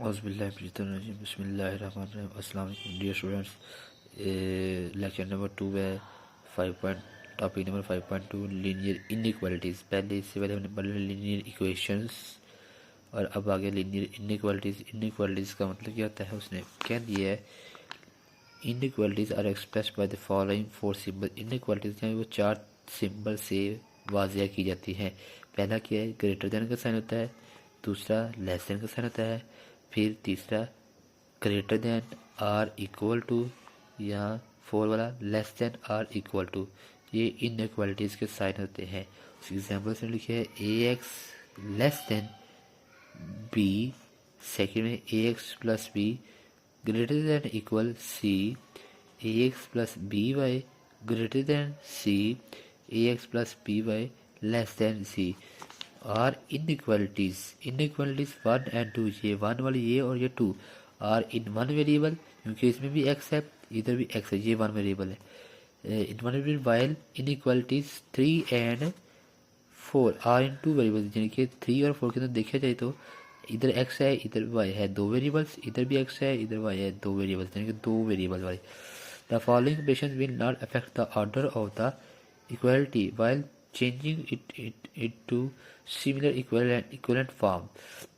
औज़ुबिल्लाहि बिस्मिल्लाहिर्रहमानिर्रहीम। अस्सलाम वालेकुम डियर स्टूडेंट्स। लेक्चर नंबर 2 है 5 point topic number 5.2 linear inequalities. पहले इससे पहले हमने पढ़ा लीनियर इक्वेशंस और अब आगे लीनियर इनइक्वालिटीज़। इनइक्वालिटीज़ का मतलब क्या होता है, उसने क्या दिया है, inequalities are expressed by the following 4 symbol. Inequalities हैं वो 4 सिंबल से वाज़िया की जाती हैं। पहला क्या है, ग्रेटर देन का साइन होता है, दूसरा लेस देन का साइन होता है, फिर तीसरा greater than or equal to, या 4 वाला less than or equal to. ये इनइक्वालिटीज़ के साइन होते हैं। उस एग्जाम्पल से लिखे है A X less than B, second में A X plus B greater than equal C, A X plus B Y greater than C, A X plus B Y less than C. Our inequalities 1 and 2, ये 1 वाली ये और ये 2 are in 1 variable, क्योंकि इसमें भी x है इधर भी एक्स है, ये 1 वेरिएबल है in 1 variable. While inequalities 3 and 4 are in 2 variable, यानी कि 3 और 4 के अंदर देखा जाए तो इधर एक्स है इधर वाई है 2 वेरिएबल्स, इधर भी एक्स है इधर वाई है 2 वेरिएबल्स, यानी कि 2 वेरिएबल वाली। The following operations will not affect the order of the equality while changing it to similar equivalent form.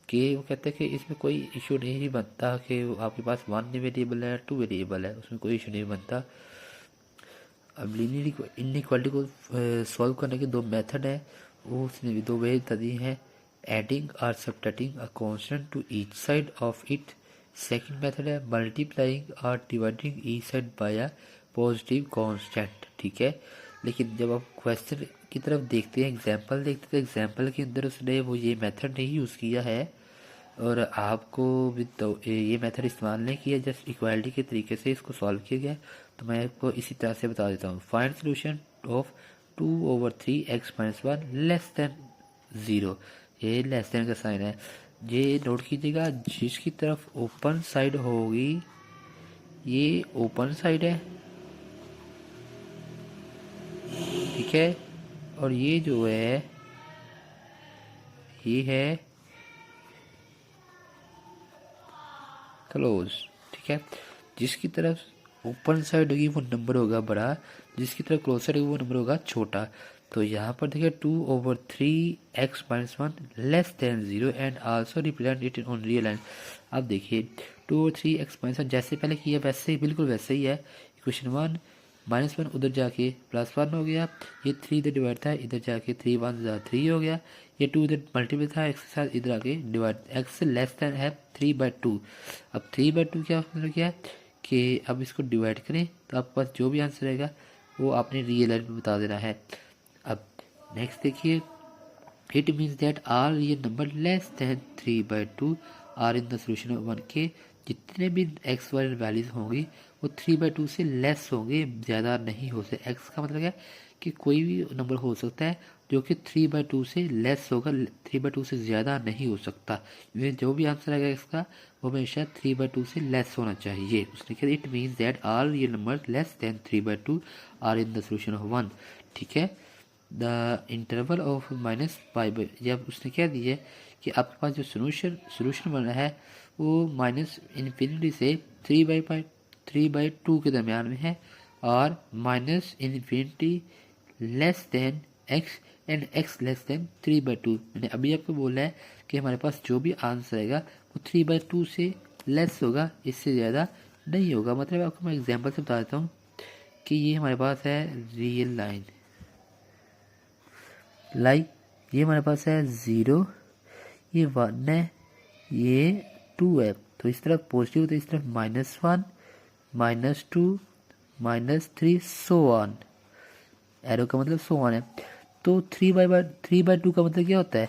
कि वो कहते हैं कि इसमें कोई इशू नहीं बनता कि आपके पास 1 वेरिएबल है 2 वेरिएबल है, उसमें कोई इशू नहीं बनता। अब लीनियर इनइक्वालिटी को सॉल्व करने के 2 मेथड है, वो उसने भी 2 वे बता दिए हैं, एडिंग और subtracting a constant to each side of it. Second method है मल्टीप्लाइंग और dividing each side by a positive constant. ठीक है, लेकिन जब आप क्वेश्चन की तरफ देखते हैं, एग्जाम्पल देखते हैं, तो एग्जाम्पल के अंदर उसने वो ये मेथड नहीं यूज़ किया है और आपको भी तो ये मेथड इस्तेमाल नहीं किया, जस्ट इक्वालिटी के तरीके से इसको सॉल्व किया गया। तो मैं आपको इसी तरह से बता देता हूँ। Find solution of 2/3x-1 less than 0। ये लेस देन का साइन है, ये नोट कीजिएगा। जिसकी तरफ ओपन साइड होगी, ये ओपन साइड है, ठीक है, और ये जो है ये है क्लोज। ठीक है, जिसकी तरफ ओपन साइड होगी वो नंबर होगा बड़ा, जिसकी तरफ क्लोज साइड होगी वो नंबर होगा छोटा। तो यहाँ पर देखिए 2/3x-1 less than 0 and also represent it on real line. अब देखिए 2/3x-1 जैसे पहले किया वैसे ही, बिल्कुल वैसे ही है। इक्वेशन 1 -1 उधर जाके +1 हो गया, ये 3 इधर डिवाइड था, इधर जाके 3 1 3 हो गया, ये 2 इधर मल्टीपल था एक्स के साथ, इधर आके डिवाइड, एक्स लेस देन है 3/2। अब 3/2 क्या मतलब क्या है कि अब इसको डिवाइड करें तो आपके पास जो भी आंसर रहेगा वो आपने रियल लाइन में बता देना है। अब नेक्स्ट देखिए, it means that are real number less than 3/2 are in the solution of 1 के जितने भी एक्स वाले वैल्यूज होंगी वो 3/2 से लेस होंगे, ज़्यादा नहीं हो सकते। एक्स का मतलब क्या है कि कोई भी नंबर हो सकता है जो कि 3/2 से लेस होगा, 3/2 से ज़्यादा नहीं हो सकता। जो भी आंसर आएगा इसका वो हमेशा 3/2 से लेस होना चाहिए। उसने कहा it means that are real number less than 3/2 are in the solution of 1। ठीक है, द इंटरवल ऑफ -π, जब उसने क्या दिया कि आपके पास जो सोल्यूशन बना है वो -∞ से 3/2 के दरमियान में है और -∞ less than x and x less than 3/2। मैंने अभी आपको बोला है कि हमारे पास जो भी आंसर आएगा वो 3/2 से लेस होगा, इससे ज़्यादा नहीं होगा। मतलब आपको मैं एग्जांपल से बता देता हूँ कि ये हमारे पास है रियल लाइन, ये हमारे पास है 0, ये 1 है, ये 2 है, तो इस तरफ पॉजिटिव तो इस तरफ -1 -2 -3 सो ऑन, एरो का मतलब सो ऑन है। तो 3/2 का मतलब क्या होता है,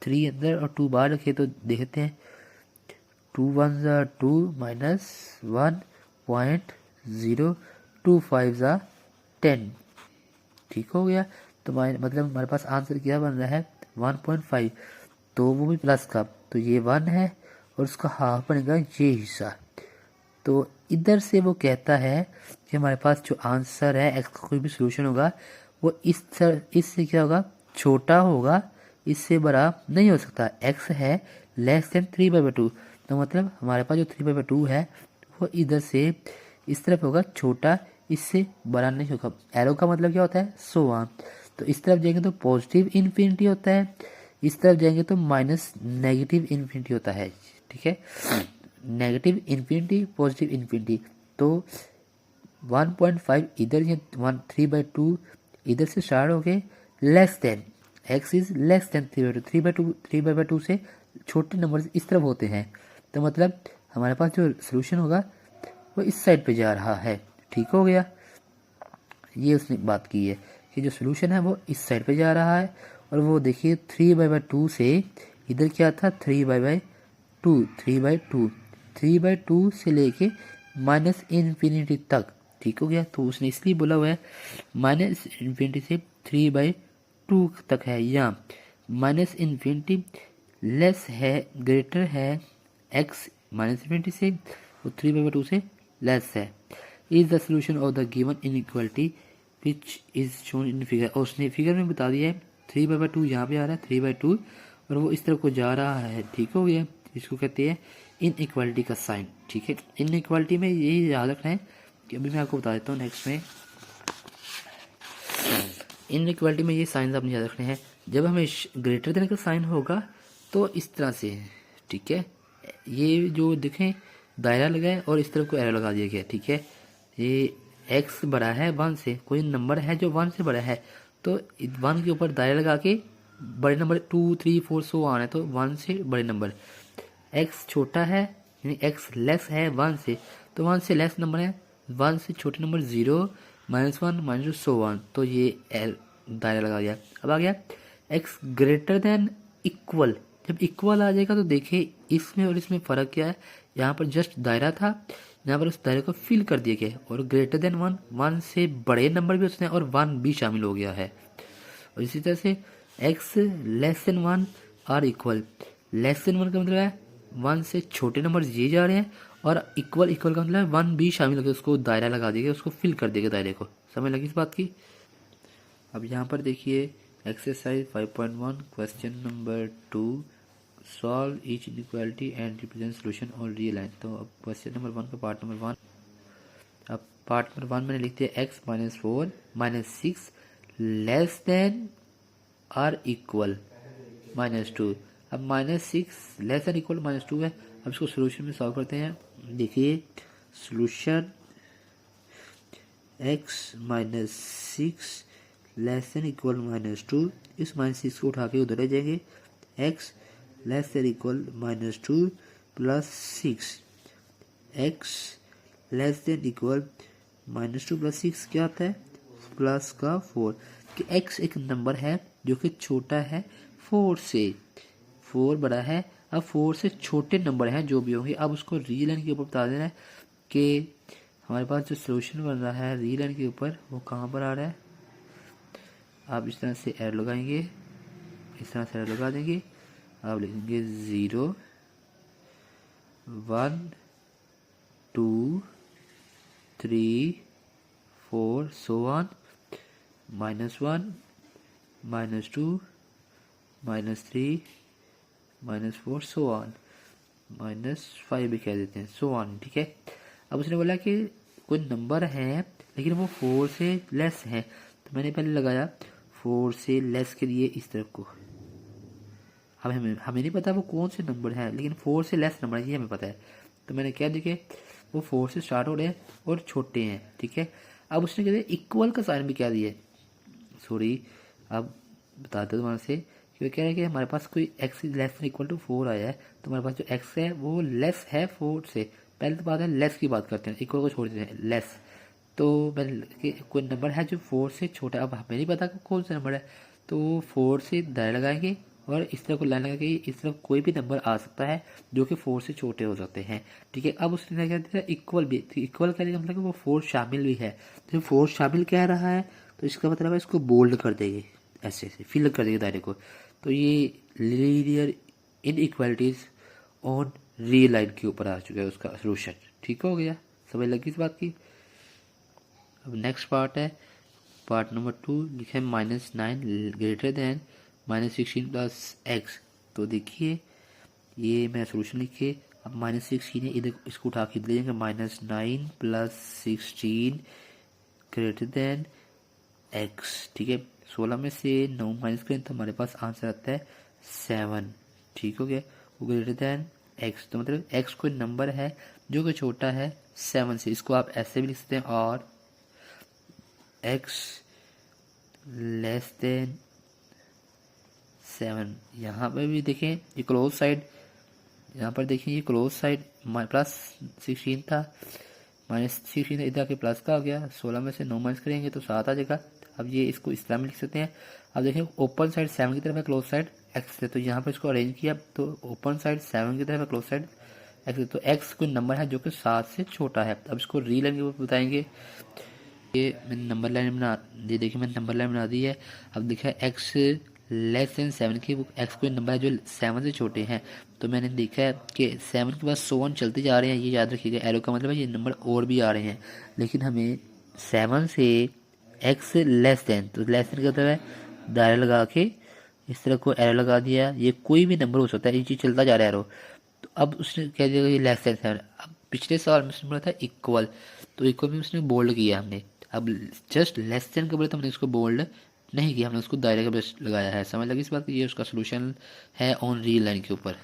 3 अंदर और 2 बाहर रखे तो देखते हैं 2 1 2 -1.0 2 5 10। ठीक हो गया, तो मतलब हमारे पास आंसर क्या बन रहा है 1.5, तो वो भी प्लस का, तो ये 1 है और उसका हाफ बनेगा ये हिस्सा। तो इधर से वो कहता है कि हमारे पास जो आंसर है एक्स का कोई भी सोल्यूशन होगा वो इससे क्या होगा, छोटा होगा, इससे बड़ा नहीं हो सकता। एक्स है लेस देन 3/2, तो मतलब हमारे पास जो 3/2 है वो इधर से इस तरफ होगा छोटा, इससे बड़ा नहीं होगा। एरो का मतलब क्या होता है, सो ऑन। तो इस तरफ जाएंगे तो पॉजिटिव इन्फिनिटी होता है, इस तरफ जाएंगे तो माइनस नेगेटिव इन्फिनिटी होता है। ठीक है, नेगेटिव इन्फिनिटी पॉजिटिव इन्फिनिटी। तो 1.5 इधर, ये 3/2 इधर से स्टार्ट हो गए, less than x is less than 3/2, 3/2 से छोटे नंबर इस तरफ होते हैं। तो मतलब हमारे पास जो सोल्यूशन होगा वो इस साइड पे जा रहा है। ठीक हो गया, ये उसने बात की है कि जो सोल्यूशन है वो इस साइड पे जा रहा है। और वो देखिए 3/2 से इधर क्या था, 3/2, 3/2, 3/2 से लेके माइनस इन्फिनिटी तक। ठीक हो गया, तो उसने इसलिए बोला हुआ है माइनस इन्फिनिटी से 3/2 तक है, या माइनस इन्फिनिटी लेस है, ग्रेटर है x माइनस इन्फिनिटी से, वो 3/2 से लेस है। Is the solution of the given inequality which is shown in figure. और उसने फिगर में बता दिया है 3/2 यहाँ पे आ रहा है, 3/2, और वो इस तरफ को जा रहा है। ठीक हो गया, इसको कहते हैं इनइक्वालिटी का साइन। ठीक है, इनइक्वालिटी में यही याद रखना है कि अभी मैं आपको बता देता हूँ नेक्स्ट में। इनइक्वालिटी में ये साइन आपने याद रखने हैं। जब हमें ग्रेटर देन का साइन होगा तो इस तरह से, ठीक है, ये जो देखें दायरा लगा है और इस तरफ को एरो लगा दिया गया। ठीक है, ये x बड़ा है 1 से, कोई नंबर है जो 1 से बड़ा है, तो 1 के ऊपर दायरा लगा के बड़े नंबर 2, 3, 4 सो आना है, तो 1 से बड़े नंबर। x छोटा है यानी x लेस है 1 से, तो 1 से लेस नंबर है, 1 से छोटे नंबर 0, -1, -2 सो ऑन। तो ये दायरा लगा दिया। अब आ गया x ग्रेटर देन इक्वल। जब इक्वल आ जाएगा तो देखिए इसमें और इसमें फ़र्क क्या है, यहाँ पर जस्ट दायरा था, यहाँ पर उस दायरे को फिल कर दिया गया है। और ग्रेटर देन 1, 1 से बड़े नंबर भी उसने और 1 भी शामिल हो गया है। और इसी तरह से x लेस देन 1 और इक्वल। लेस देन 1 का मतलब है 1 से छोटे नंबर ये जा रहे हैं, और इक्वल, इक्वल का मतलब है 1 भी शामिल हो गया, उसको दायरा लगा दिया गया, उसको फिल कर दिया गया दायरे को। समझ लगी इस बात की। अब यहाँ पर देखिए exercise 5.1 question number 2, solve each inequality and represent solution on real line. तो अब क्वेश्चन नंबर 1 का पार्ट नंबर 1। अब पार्ट नंबर 1 मैंने लिख दिया x -4 -6 लेस देन और इक्वल -2। अब -6 लेस देन इक्वल -2 है। अब इसको सोल्यूशन में सॉल्व करते हैं। देखिए solution x -6 less than equal -2, इस -6 को उठा के उधर ले जाएंगे, x less than equal -2 plus 6, x less than equal -2 plus 6 क्या आता है, प्लस का 4। कि x एक नंबर है जो कि छोटा है 4 से, 4 बड़ा है। अब 4 से छोटे नंबर हैं जो भी होंगे, अब उसको रियल लाइन के ऊपर बता देना है कि हमारे पास जो सोल्यूशन बन रहा है रियल लाइन के ऊपर वो कहाँ पर आ रहा है। आप इस तरह से एरो लगाएंगे, इस तरह से एरो लगा देंगे, आप लिखेंगे 0, 1, 2, 3, 4 सो ऑन, -1, -2, -3, -4 सो ऑन, -5 भी कह देते हैं, सो ऑन। ठीक है, अब उसने बोला कि कोई नंबर है लेकिन वो 4 से लेस है, तो मैंने पहले लगाया 4 से लेस के लिए इस तरफ को। अब हमें नहीं पता वो कौन से नंबर है, लेकिन 4 से लेस नंबर है ये हमें पता है। तो मैंने क्या देखिए वो 4 से स्टार्ट हो रहे हैं और छोटे हैं। ठीक है, अब उसने कहते इक्वल का साइन भी क्या दिया है, सॉरी अब बताते दोबारा से कि कह रहे हैं कि हमारे पास कोई x less than equal to 4 आया है, तो हमारे पास जो x है वो लेस है 4 से। पहले तो बात है लेस की बात करते हैं, इक्वल को छोड़ देते हैं, लेस। तो मैंने कोई नंबर है जो 4 से छोटा, अब हमें नहीं पता कौन सा नंबर है, तो 4 से दायरा लगाएंगे और इस तरह को लाइन लगा के इस तरफ कोई भी नंबर आ सकता है जो कि 4 से छोटे हो सकते हैं। ठीक है, अब उसने क्या दिया इक्वल भी, तो इक्वल का मतलब कि वो 4 शामिल भी है। तो 4 शामिल कह रहा है तो इसका मतलब है इसको बोल्ड कर देंगे, ऐसे ऐसे फिल कर देंगे दायरे को। तो ये linear inequalities on real line के ऊपर आ चुका है उसका सोल्यूशन। ठीक हो गया, समझ लगी इस बात की। अब नेक्स्ट पार्ट है पार्ट नंबर 2, लिखे -9 ग्रेटर देन -16 प्लस x। तो देखिए ये मैं सोल्यूशन लिख के अब -16 है, इधर इसको उठा के ले जाएंगे, -9 + 16 ग्रेटर देन x, ठीक है। 16 में से 9 माइनस करें तो हमारे पास आंसर आता है 7, ठीक हो गया। वो ग्रेटर देन x, तो मतलब x कोई नंबर है जो कि छोटा है 7 से। इसको आप ऐसे भी लिख सकते हैं, और x लेस देन 7। यहाँ पर भी देखें ये क्लोज साइड, यहाँ पर देखें ये क्लोज साइड +16 था, -16 था, इधर आके प्लस का हो गया। 16 में से 9 माइनस करेंगे तो 7 आ जाएगा। अब ये इसको इस तरह में लिख सकते हैं। अब देखें ओपन साइड 7 की तरफ है, क्लोज साइड x है, तो यहाँ पर इसको अरेंज किया तो ओपन साइड 7 की तरफ है, क्लोज साइड x है, तो x कोई नंबर है जो कि 7 से छोटा है। अब इसको रील लाइन के ऊपर बताएंगे। ये मैंने नंबर लाइन बना ये देखिए मैंने नंबर लाइन बना दी है। अब देखा x लेस देन 7 की, x कोई नंबर है जो 7 से छोटे हैं, तो मैंने देखा है कि 7 के बाद 100 चलते जा रहे हैं। ये याद रखिएगा, एरो का मतलब है ये नंबर और भी आ रहे हैं, लेकिन हमें 7 से x लेस देन, तो लेस देन का मतलब है दायरा लगा के इस तरह को एरो लगा दिया। ये कोई भी नंबर हो सकता है, ये चीज़ चलता जा रहा है एरो। तो अब उसने कह दिया ये लेस देन 7। अब पिछले सवाल में उसने बोला था इक्वल, तो इक्वल में उसने बोल्ड किया हमने। अब जस्ट लेस देन का बोले तो हमने उसको बोल्ड नहीं किया, हमने उसको दायरे का बेस लगाया है। समझ लगी इस बात की, ये उसका सोल्यूशन है ऑन रील लाइन के ऊपर।